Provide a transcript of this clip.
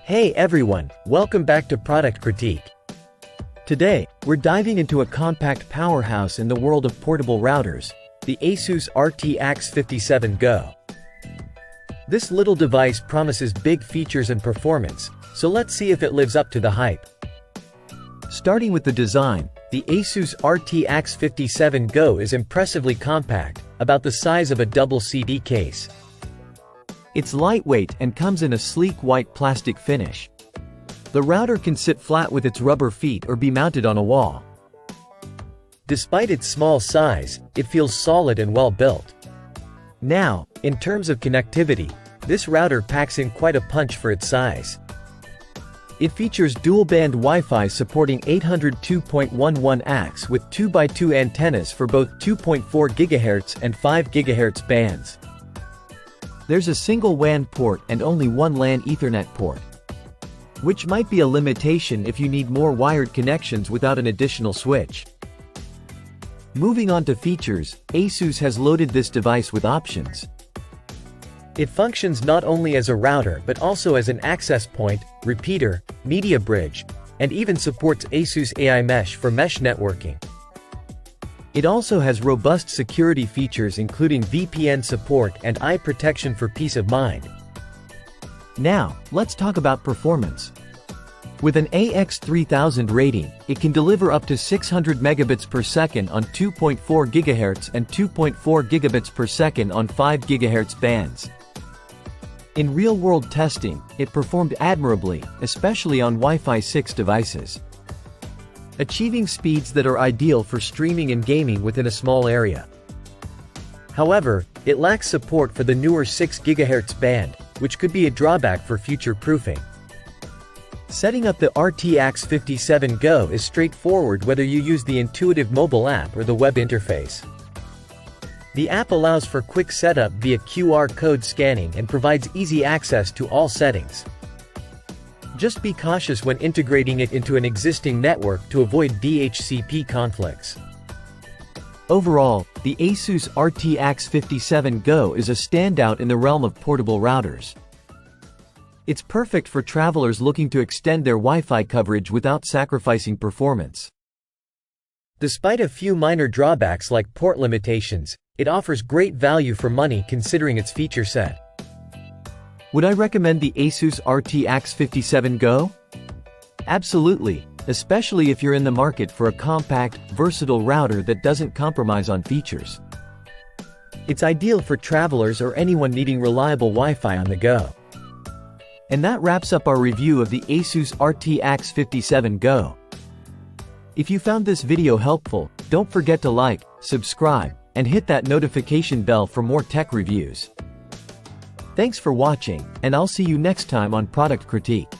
Hey everyone, welcome back to Product Critique. Today, we're diving into a compact powerhouse in the world of portable routers, the Asus RT-AX57 Go. This little device promises big features and performance, so let's see if it lives up to the hype. Starting with the design, the Asus RT-AX57 Go is impressively compact, about the size of a double CD case. It's lightweight and comes in a sleek white plastic finish. The router can sit flat with its rubber feet or be mounted on a wall. Despite its small size, it feels solid and well built. Now, in terms of connectivity, this router packs in quite a punch for its size. It features dual-band Wi-Fi supporting 802.11 AX with 2x2 antennas for both 2.4 GHz and 5 GHz bands. There's a single WAN port and only one LAN Ethernet port, which might be a limitation if you need more wired connections without an additional switch. Moving on to features, Asus has loaded this device with options. It functions not only as a router but also as an access point, repeater, media bridge, and even supports Asus AI Mesh for mesh networking. It also has robust security features including VPN support and eye protection for peace of mind. Now, let's talk about performance. With an AX3000 rating, it can deliver up to 600 megabits per second on 2.4 GHz and 2.4 gigabits per second on 5 GHz bands. In real-world testing, it performed admirably, especially on Wi-Fi 6 devices, achieving speeds that are ideal for streaming and gaming within a small area. However, it lacks support for the newer 6 GHz band, which could be a drawback for future proofing. Setting up the RT-AX57 Go is straightforward whether you use the intuitive mobile app or the web interface. The app allows for quick setup via QR code scanning and provides easy access to all settings. Just be cautious when integrating it into an existing network to avoid DHCP conflicts. Overall, the Asus RT-AX57 Go is a standout in the realm of portable routers. It's perfect for travelers looking to extend their Wi-Fi coverage without sacrificing performance. Despite a few minor drawbacks like port limitations, it offers great value for money considering its feature set. Would I recommend the Asus RT-AX57 Go? Absolutely, especially if you're in the market for a compact, versatile router that doesn't compromise on features. It's ideal for travelers or anyone needing reliable Wi-Fi on the go. And that wraps up our review of the Asus RT-AX57 Go. If you found this video helpful, don't forget to like, subscribe, and hit that notification bell for more tech reviews. Thanks for watching, and I'll see you next time on Product Critique.